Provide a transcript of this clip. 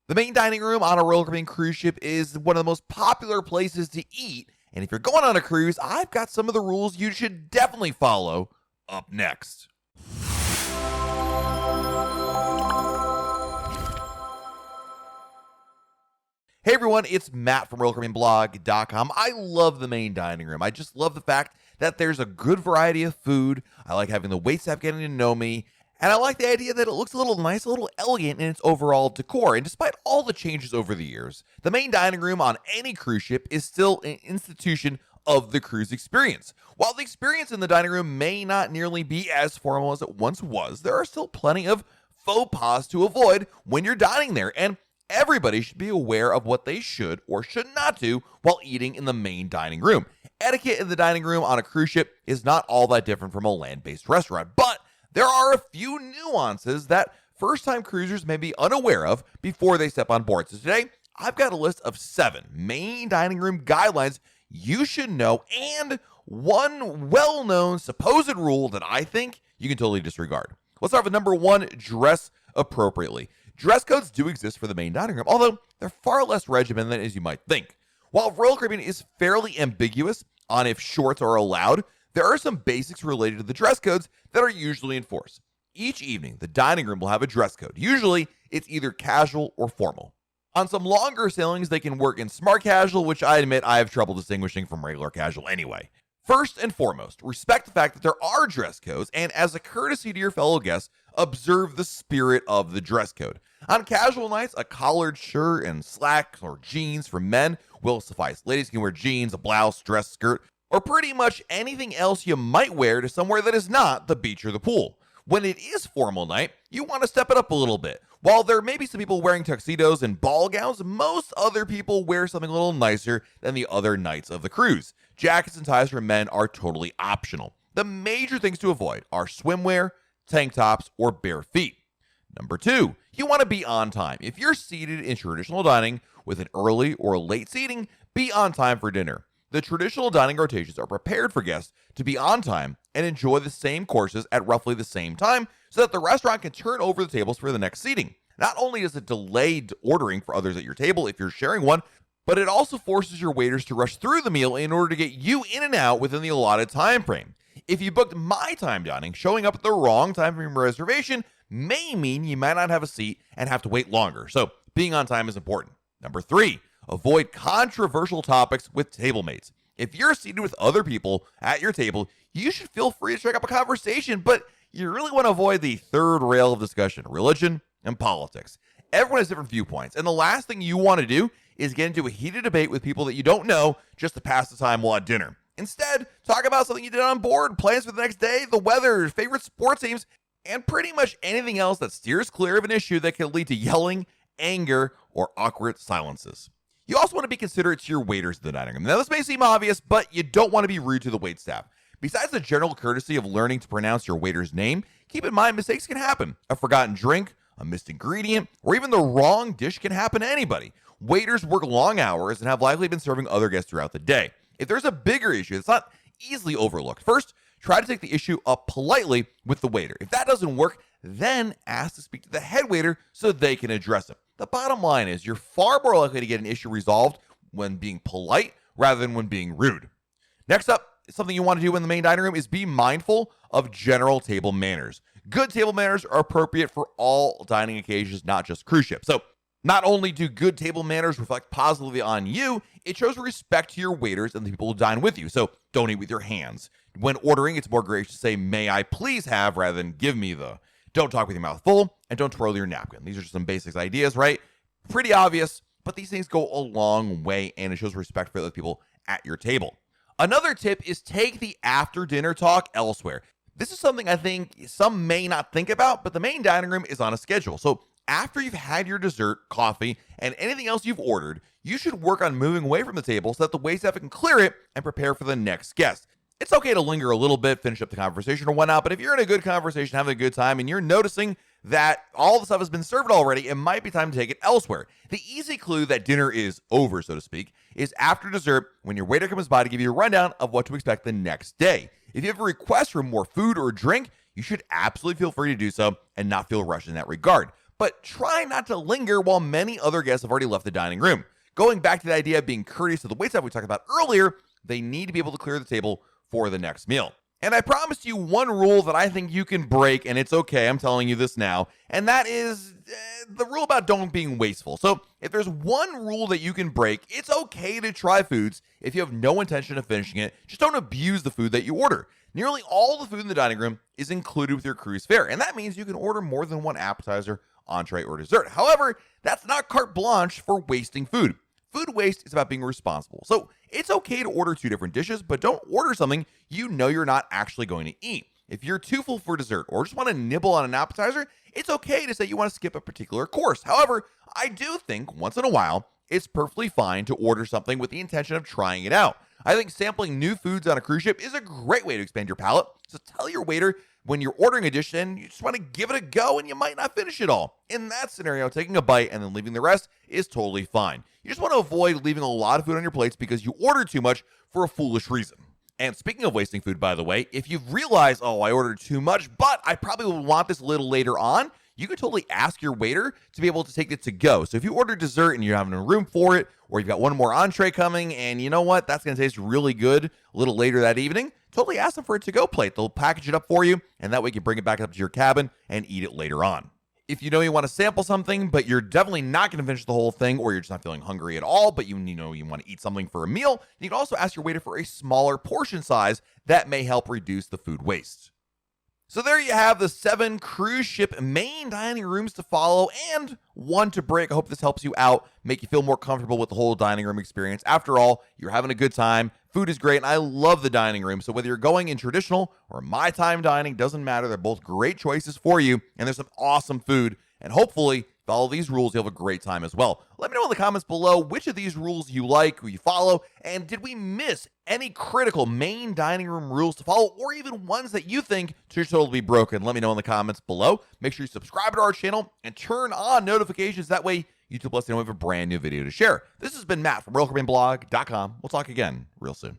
The main dining room on a Royal Caribbean cruise ship is one of the most popular places to eat, and if you're going on a cruise, I've got some of the rules you should definitely follow up next. Hey everyone, it's Matt from RoyalCaribbeanBlog.com. I love the main dining room. I just love the fact that there's a good variety of food. I like having the waitstaff getting to know me. And I like the idea that it looks a little nice, a little elegant in its overall decor. And despite all the changes over the years, the main dining room on any cruise ship is still an institution of the cruise experience. While the experience in the dining room may not nearly be as formal as it once was, there are still plenty of faux pas to avoid when you're dining there. And everybody should be aware of what they should or should not do while eating in the main dining room. Etiquette in the dining room on a cruise ship is not all that different from a land-based restaurant, but there are a few nuances that first-time cruisers may be unaware of before they step on board. So today, I've got a list of 7 main dining room guidelines you should know and one well-known supposed rule that I think you can totally disregard. Let's start with number 1, dress appropriately. Dress codes do exist for the main dining room, although they're far less regimented as you might think. While Royal Caribbean is fairly ambiguous on if shorts are allowed, there are some basics related to the dress codes that are usually enforced. Each evening, the dining room will have a dress code. Usually, it's either casual or formal. On some longer sailings, they can work in smart casual, which I admit I have trouble distinguishing from regular casual anyway. First and foremost, respect the fact that there are dress codes, and as a courtesy to your fellow guests, observe the spirit of the dress code. On casual nights, a collared shirt and slacks or jeans for men will suffice. Ladies can wear jeans, a blouse, dress, skirt, or pretty much anything else you might wear to somewhere that is not the beach or the pool. When it is formal night, you want to step it up a little bit. While there may be some people wearing tuxedos and ball gowns, most other people wear something a little nicer than the other nights of the cruise. Jackets and ties for men are totally optional. The major things to avoid are swimwear, tank tops, or bare feet. Number 2, you want to be on time. If you're seated in traditional dining with an early or late seating, be on time for dinner. The traditional dining rotations are prepared for guests to be on time and enjoy the same courses at roughly the same time so that the restaurant can turn over the tables for the next seating. Not only does it delay ordering for others at your table if you're sharing one, but it also forces your waiters to rush through the meal in order to get you in and out within the allotted time frame. If you booked my time dining, showing up at the wrong time for your reservation may mean you might not have a seat and have to wait longer. So being on time is important. Number 3, avoid controversial topics with table mates. If you're seated with other people at your table, you should feel free to strike up a conversation, but you really want to avoid the third rail of discussion, religion and politics. Everyone has different viewpoints, and the last thing you want to do is get into a heated debate with people that you don't know just to pass the time while at dinner. Instead, talk about something you did on board, plans for the next day, the weather, favorite sports teams, and pretty much anything else that steers clear of an issue that can lead to yelling, anger, or awkward silences. You also want to be considerate to your waiters in the dining room. Now, this may seem obvious, but you don't want to be rude to the waitstaff. Besides the general courtesy of learning to pronounce your waiter's name, keep in mind mistakes can happen. A forgotten drink, a missed ingredient, or even the wrong dish can happen to anybody. Waiters work long hours and have likely been serving other guests throughout the day. If there's a bigger issue that's not easily overlooked, first, try to take the issue up politely with the waiter. If that doesn't work, then ask to speak to the head waiter so they can address it. The bottom line is you're far more likely to get an issue resolved when being polite rather than when being rude. Next up, something you want to do in the main dining room is be mindful of general table manners. Good table manners are appropriate for all dining occasions, not just cruise ships. So not only do good table manners reflect positively on you, it shows respect to your waiters and the people who dine with you. So don't eat with your hands. When ordering, it's more gracious to say, "May I please have," rather than "give me the." Don't talk with your mouth full, and don't twirl your napkin. These are just some basic ideas, right? Pretty obvious, but these things go a long way, and it shows respect for the people at your table. Another tip is take the after-dinner talk elsewhere. This is something I think some may not think about, but the main dining room is on a schedule. So after you've had your dessert, coffee, and anything else you've ordered, you should work on moving away from the table so that the waitstaff can clear it and prepare for the next guest. It's okay to linger a little bit, finish up the conversation or whatnot, but if you're in a good conversation, having a good time, and you're noticing that all the stuff has been served already, it might be time to take it elsewhere. The easy clue that dinner is over, so to speak, is after dessert when your waiter comes by to give you a rundown of what to expect the next day. If you have a request for more food or drink, you should absolutely feel free to do so and not feel rushed in that regard. but try not to linger while many other guests have already left the dining room. Going back to the idea of being courteous to the waitstaff we talked about earlier, they need to be able to clear the table for the next meal. And I promised you one rule that I think you can break, and it's okay, I'm telling you this now, and that is the rule about don't being wasteful. So if there's one rule that you can break, it's okay to try foods if you have no intention of finishing it. Just don't abuse the food that you order. Nearly all the food in the dining room is included with your cruise fare, and that means you can order more than one appetizer, entree, or dessert. However, that's not carte blanche for wasting food. Food waste is about being responsible. So it's okay to order 2 different dishes, but don't order something you know you're not actually going to eat. If you're too full for dessert or just want to nibble on an appetizer, it's okay to say you want to skip a particular course. However, I do think once in a while, it's perfectly fine to order something with the intention of trying it out. I think sampling new foods on a cruise ship is a great way to expand your palate. So tell your waiter when you're ordering a dish and you just want to give it a go and you might not finish it all. In that scenario, taking a bite and then leaving the rest is totally fine. You just want to avoid leaving a lot of food on your plates because you ordered too much for a foolish reason. And speaking of wasting food, by the way, if you've realized, oh, I ordered too much, but I probably will want this a little later on, you can totally ask your waiter to be able to take it to go. So if you order dessert and you're having a room for it, or you've got one more entree coming, and you know what, that's going to taste really good a little later that evening, totally ask them for a to-go plate. They'll package it up for you, and that way you can bring it back up to your cabin and eat it later on. If you know you want to sample something, but you're definitely not going to finish the whole thing, or you're just not feeling hungry at all, but you know you want to eat something for a meal, you can also ask your waiter for a smaller portion size that may help reduce the food waste. So there you have the 7 cruise ship main dining rooms to follow and 1 to break. I hope this helps you out, make you feel more comfortable with the whole dining room experience. After all, you're having a good time. Food is great, and I love the dining room. So whether you're going in traditional or my time dining, doesn't matter. They're both great choices for you, and there's some awesome food. And hopefully, follow these rules, you'll have a great time as well. Let me know in the comments below which of these rules you like, who you follow, and did we miss any critical main dining room rules to follow, or even ones that you think should totally be broken? Let me know in the comments below. Make sure you subscribe to our channel and turn on notifications. That way, YouTube lets you know we have a brand new video to share. This has been Matt from WorldCaribbeanBlog.com. We'll talk again real soon.